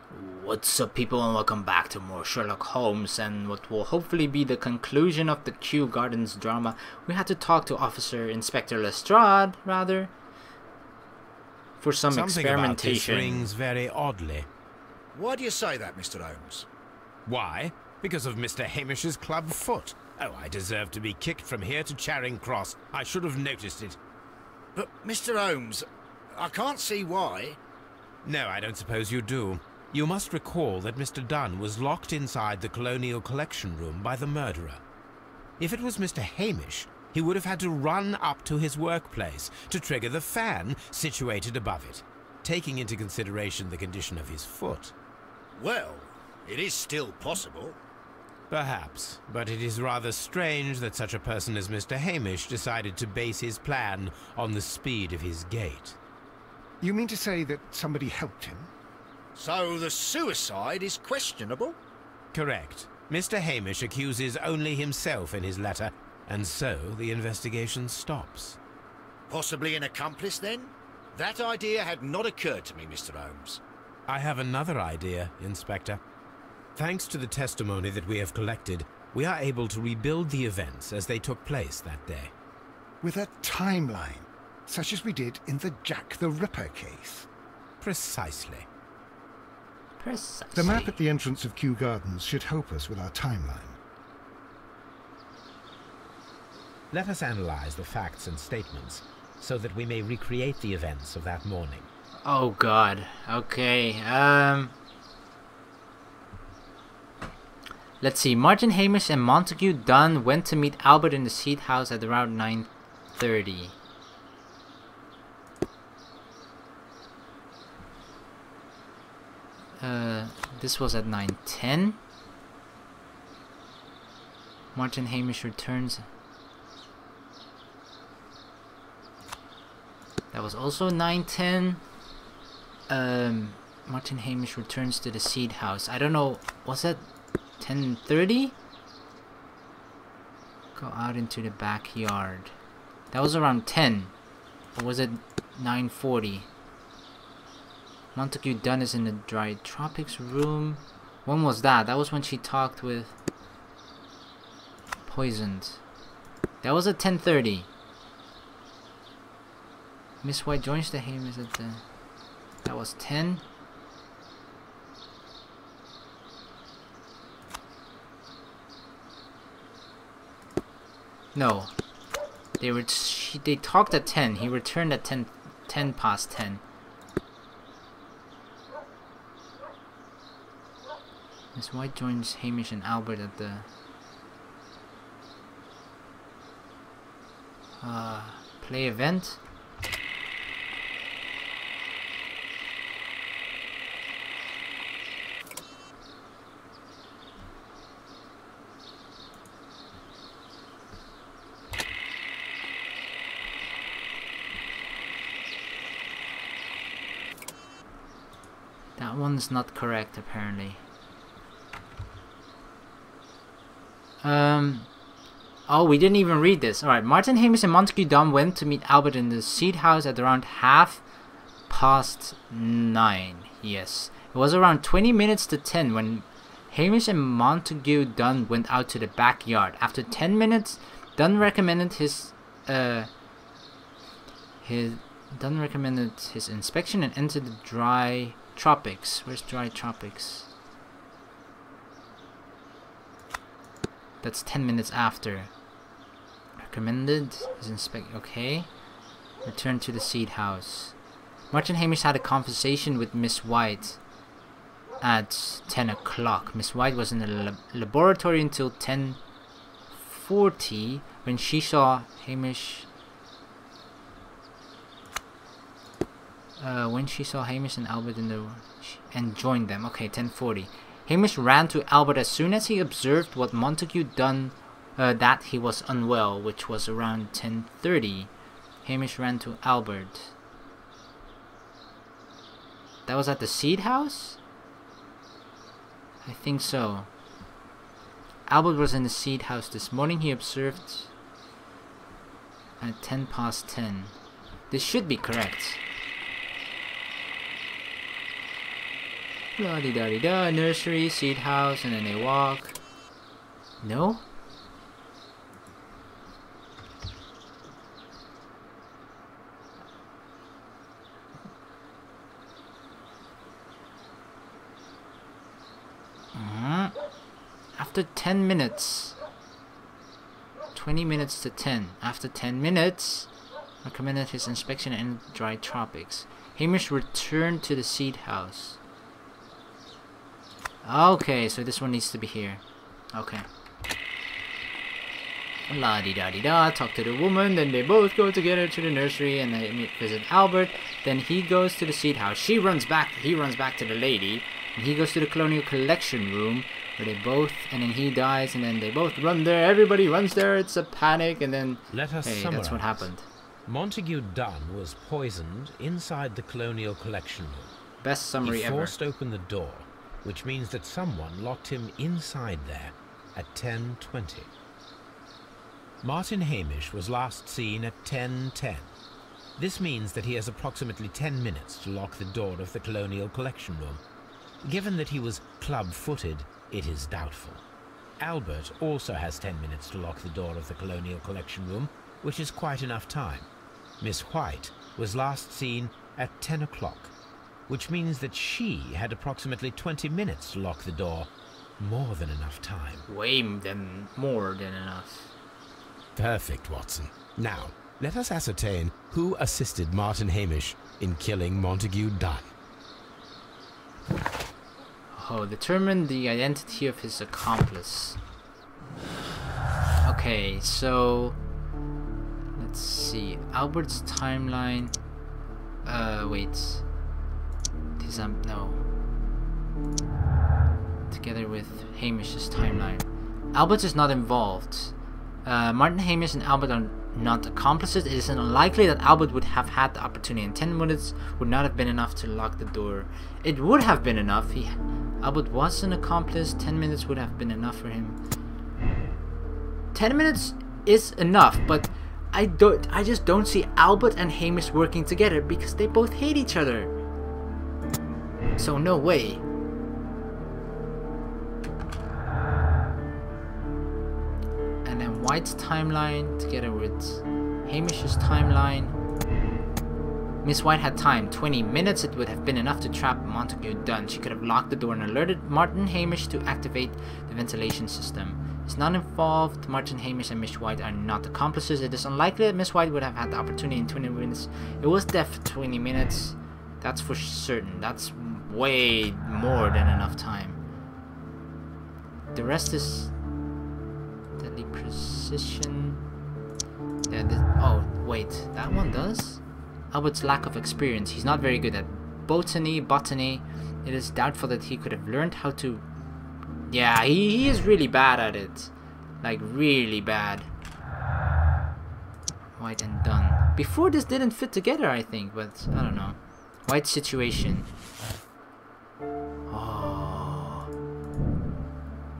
What's up, people, and welcome back to more Sherlock Holmes and what will hopefully be the conclusion of the Kew Gardens drama. We had to talk to Officer Inspector Lestrade, rather, for some experimentation. About this rings very oddly. Why do you say that, Mr. Holmes? Why? Because of Mr. Hamish's club foot. Oh, I deserve to be kicked from here to Charing Cross. I should have noticed it. But, Mr. Holmes, I can't see why. No, I don't suppose you do. You must recall that Mr. Dunn was locked inside the Colonial Collection Room by the murderer. If it was Mr. Hamish, he would have had to run up to his workplace to trigger the fan situated above it, taking into consideration the condition of his foot. Well, it is still possible. Perhaps, but it is rather strange that such a person as Mr. Hamish decided to base his plan on the speed of his gait. You mean to say that somebody helped him? So the suicide is questionable? Correct. Mr. Hamish accuses only himself in his letter, and so the investigation stops. Possibly an accomplice, then? That idea had not occurred to me, Mr. Holmes. I have another idea, Inspector. Thanks to the testimony that we have collected, we are able to rebuild the events as they took place that day. With a timeline, such as we did in the Jack the Ripper case? Precisely. The map at the entrance of Kew Gardens should help us with our timeline. Let us analyze the facts and statements, so that we may recreate the events of that morning. Oh god. Okay. Let's see. Martin Hamish and Montague Dunn went to meet Albert in the Seed House at around 9:30. This was at 9:10. Martin Hamish returns. That was also 9:10. Martin Hamish returns to the Seed House. I don't know. Was that 10:30? Go out into the backyard. That was around 10. Or was it 9:40? Montague Dunn is in the Dry Tropics room. When was that? That was when she talked with Poisoned. That was at 10:30. Miss White joins the Hamish at the... That was 10. No. They talked at 10. He returned at 10 past 10. Miss White joins Hamish and Albert at the play event. That one's not correct, apparently. Oh, we didn't even read this. Alright, Martin Hamish and Montague Dunn went to meet Albert in the Seed House at around 9:30. Yes. It was around 20 minutes to 10 when Hamish and Montague Dunn went out to the backyard. After 10 minutes, Dunn recommended his inspection and entered the Dry Tropics. Where's Dry Tropics? That's 10 minutes after. Recommended his inspection. Okay. Return to the Seed House. Martin Hamish had a conversation with Miss White at 10 o'clock. Miss White was in the laboratory until 10:40 when she saw Hamish. When she saw Hamish and Albert and joined them. Okay, 10:40. Hamish ran to Albert as soon as he observed what Montague done, that he was unwell, which was around 10:30. Hamish ran to Albert. That was at the Seed House? I think so. Albert was in the Seed House this morning. He observed at 10 past 10. This should be correct. La-di-da-di-da, nursery, seed house, and then they walk. No? After 10 minutes. 20 minutes to 10. After 10 minutes, recommended his inspection in dry tropics. Hamish returned to the seed house. Okay, so this one needs to be here. Okay. La-di-da-di-da, talk to the woman, then they both go together to the nursery and they visit Albert. Then he goes to the seed house. He runs back to the lady. And he goes to the colonial collection room where they both, and then he dies, and then they both run there. Everybody runs there. It's a panic, and then Let us summarize. That's what happened. Montague Dunn was poisoned inside the colonial collection room. Best summary ever. He forced open the door, which means that someone locked him inside there at 10:20. Martin Hamish was last seen at 10:10. This means that he has approximately 10 minutes to lock the door of the colonial collection room. Given that he was club-footed, it is doubtful. Albert also has 10 minutes to lock the door of the colonial collection room, which is quite enough time. Miss White was last seen at 10 o'clock, which means that she had approximately 20 minutes to lock the door. More than enough time. More than enough. Perfect, Watson. Now, let us ascertain who assisted Martin Hamish in killing Montague Dunn. Oh, determine the identity of his accomplice. Okay, so let's see. Albert's timeline. Wait. No. Together with Hamish's timeline. Albert is not involved. Martin Hamish and Albert are not accomplices. It is unlikely that Albert would have had the opportunity, and 10 minutes would not have been enough to lock the door. It would have been enough. Albert was an accomplice. 10 minutes would have been enough for him. 10 minutes is enough, but I just don't see Albert and Hamish working together because they both hate each other. So no way. And then White's timeline together with Hamish's timeline. Miss White had time, 20 minutes. It would have been enough to trap Montague Dunn. She could have locked the door and alerted Martin Hamish to activate the ventilation system. It's not involved. Martin Hamish and Miss White are not accomplices. It is unlikely that Miss White would have had the opportunity in 20 minutes. It was def 20 minutes. That's for certain. That's way more than enough time. The rest is deadly precision. Yeah, oh, wait. That one does? Albert's lack of experience. He's not very good at botany. It is doubtful that he could have learned how to... Yeah, he is really bad at it. Like, really bad. White and Dunn. Before this didn't fit together, I think, but I don't know. White's situation. Oh.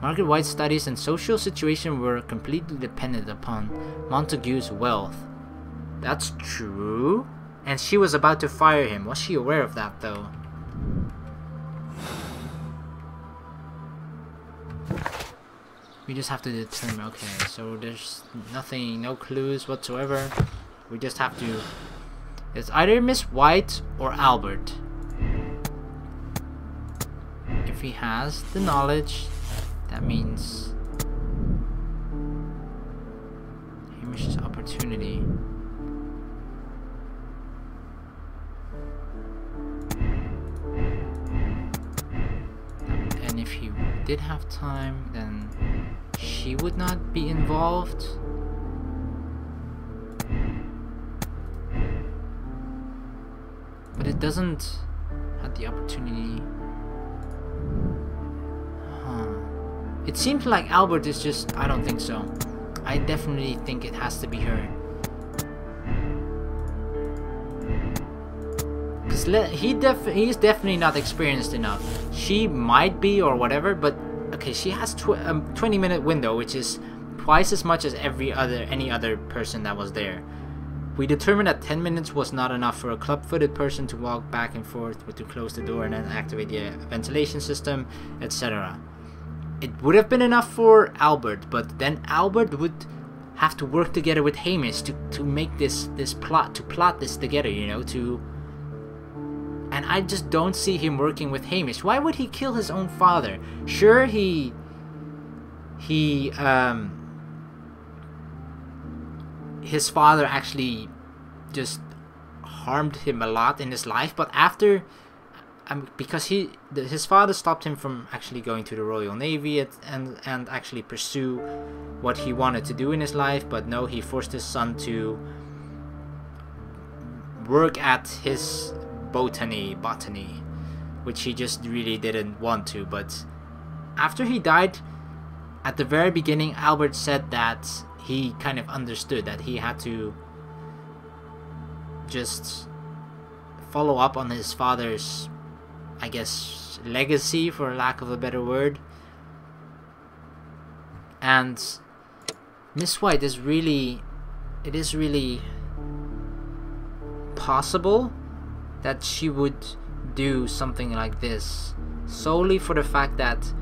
Margaret White's studies and social situation were completely dependent upon Montague's wealth. That's true. And she was about to fire him. Was she aware of that, though? We just have to determine. Okay, so there's nothing, no clues whatsoever. We just have to... It's either Miss White or Albert. If he has the knowledge, that means Hamish's opportunity. And if he did have time, then she would not be involved. But it doesn't have the opportunity. It seems like Albert is just... I don't think so. I definitely think it has to be her. Because he's definitely not experienced enough. She might be or whatever, but... Okay, she has a 20-minute window, which is twice as much as any other person that was there. We determined that 10 minutes was not enough for a club-footed person to walk back and forth, but to close the door and then activate the ventilation system, etc. It would have been enough for Albert, but then Albert would have to work together with Hamish to make this plot this together, you know, and I just don't see him working with Hamish. Why would he kill his own father? Sure, his father actually just harmed him a lot in his life, but after, because his father stopped him from actually going to the Royal Navy and actually pursue what he wanted to do in his life, but no, he forced his son to work at his botany, which he just really didn't want to. But after he died, at the very beginning, Albert said that he kind of understood that he had to just follow up on his father's, I guess, legacy, for lack of a better word. And Miss White is really, it is really possible that she would do something like this solely for the fact that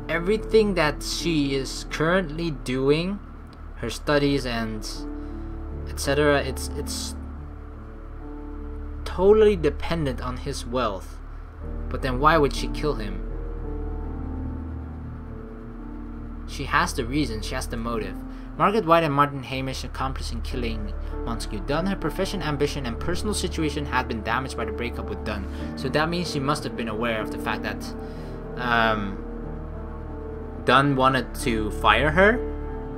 everything that she is currently doing, her studies and etc., it's totally dependent on his wealth. But then why would she kill him? She has the reason, she has the motive. Margaret White and Martin Hamish, accomplice in killing Montague Dunn. Her profession, ambition, and personal situation had been damaged by the breakup with Dunn. So that means she must have been aware of the fact that Dunn wanted to fire her.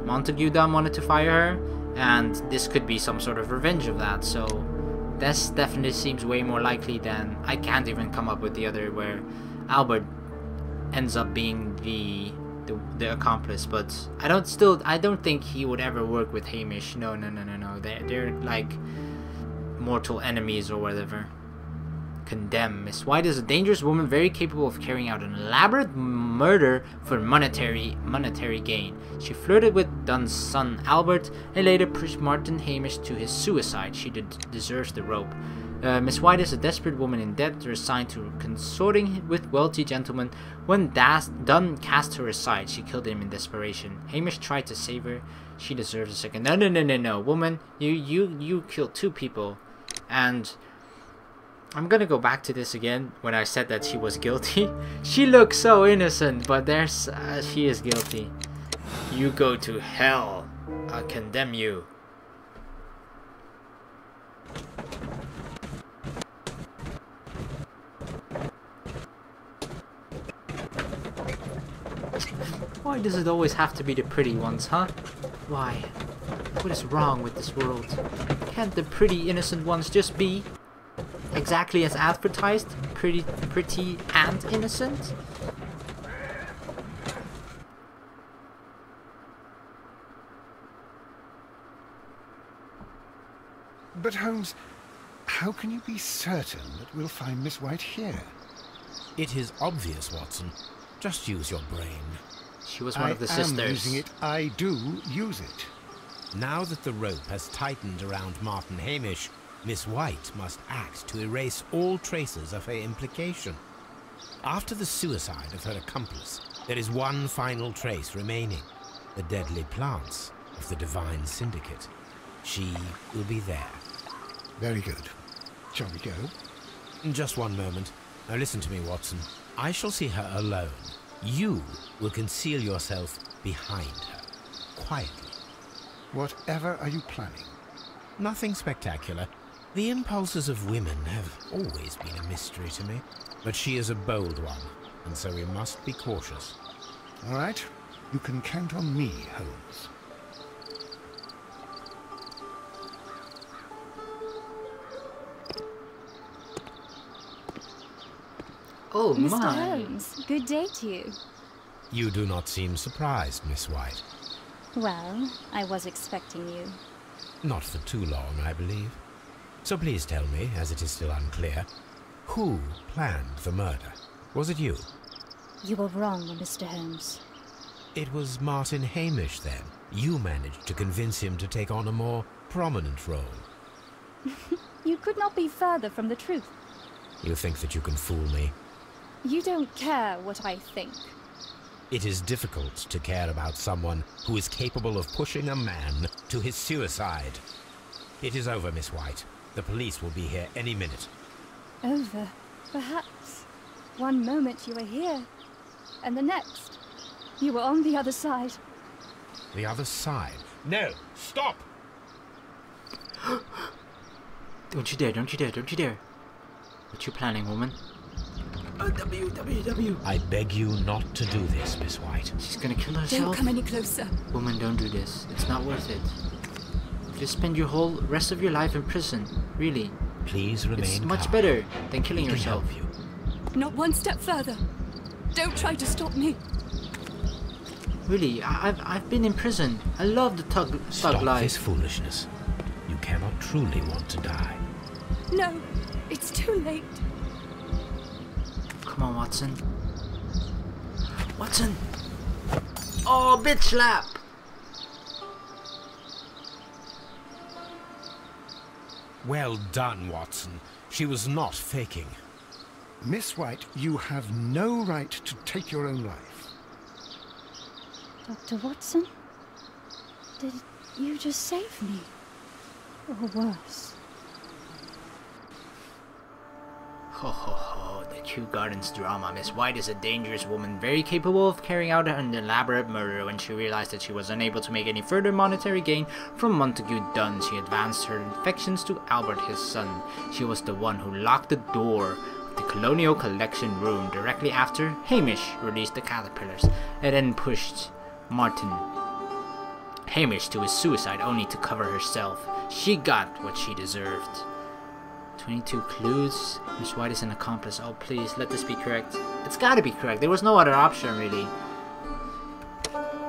Montague Dunn wanted to fire her, and this could be some sort of revenge of that. So this definitely seems way more likely than, I can't even come up with the other where Albert ends up being the accomplice. But I don't think he would ever work with Hamish. No. They're like mortal enemies or whatever. Condemn. Miss White is a dangerous woman, very capable of carrying out an elaborate murder for monetary gain. She flirted with Dunn's son Albert and later pushed Martin Hamish to his suicide. She deserves the rope. Miss White is a desperate woman in debt, resigned to consorting with wealthy gentlemen. When Dunn cast her aside, she killed him in desperation. Hamish tried to save her. She deserves a second. No, woman, you killed two people. And I'm gonna go back to this again when I said that she was guilty. She looks so innocent, but she is guilty. You go to hell. I condemn you. Why does it always have to be the pretty ones, huh? Why? What is wrong with this world? Can't the pretty innocent ones just be exactly as advertised? Pretty and innocent? But Holmes, how can you be certain that we'll find Miss White here? It is obvious, Watson. Just use your brain. She was one of the sisters. I am using it. I do use it. Now that the rope has tightened around Martin Hamish, Miss White must act to erase all traces of her implication. After the suicide of her accomplice, there is one final trace remaining: the deadly plants of the Divine Syndicate. She will be there. Very good. Shall we go? Just one moment. Now listen to me, Watson. I shall see her alone. You will conceal yourself behind her, quietly. Whatever are you planning? Nothing spectacular. The impulses of women have always been a mystery to me. But she is a bold one, and so we must be cautious. All right. You can count on me, Holmes. Oh, Mr. my. Holmes, good day to you. You do not seem surprised, Miss White. Well, I was expecting you. Not for too long, I believe. So please tell me, as it is still unclear, who planned the murder? Was it you? You were wrong, Mr. Holmes. It was Martin Hamish, then. You managed to convince him to take on a more prominent role. You could not be further from the truth. You think that you can fool me? You don't care what I think. It is difficult to care about someone who is capable of pushing a man to his suicide. It is over, Miss White. The police will be here any minute. Over, perhaps. One moment you were here, and the next, you were on the other side. The other side? No! Stop! Don't you dare, don't you dare, don't you dare. What you planning, woman? W. I beg you not to do this, Miss White. She's gonna kill herself. Don't come any closer. Woman, don't do this. It's not worth it. Just spend your whole rest of your life in prison. Really. Please remain It's much calm. better than killing We can yourself. help you. Not one step further. Don't try to stop me. Really, I've been in prison. I love the thug Stop life. this foolishness. You cannot truly want to die. No, it's too late. Come on, Watson. Watson! Oh, bitch slap! Well done, Watson. She was not faking. Miss White, you have no right to take your own life. Dr. Watson? Did you just save me? Or worse? Ho ho ho, the Kew Gardens drama. Miss White is a dangerous woman, very capable of carrying out an elaborate murder. When she realized that she was unable to make any further monetary gain from Montague Dunn, she advanced her affections to Albert, his son. She was the one who locked the door of the Colonial Collection room directly after Hamish released the caterpillars, and then pushed Hamish to his suicide only to cover herself. She got what she deserved. 22 clues. Miss White is an accomplice. Oh, please, let this be correct. It's gotta be correct. There was no other option, really.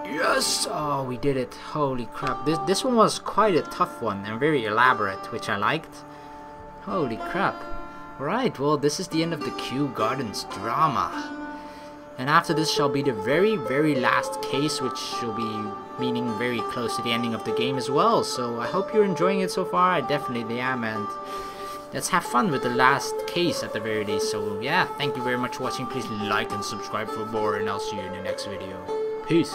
Yes! Oh, we did it. Holy crap. This one was quite a tough one and very elaborate, which I liked. Holy crap. Right, well, this is the end of the Kew Gardens drama. And after this shall be the very, very last case, which shall be meaning very close to the ending of the game as well. So I hope you're enjoying it so far. I definitely am, and let's have fun with the last case at the very least. So yeah, thank you very much for watching. Please like and subscribe for more, and I'll see you in the next video. Peace.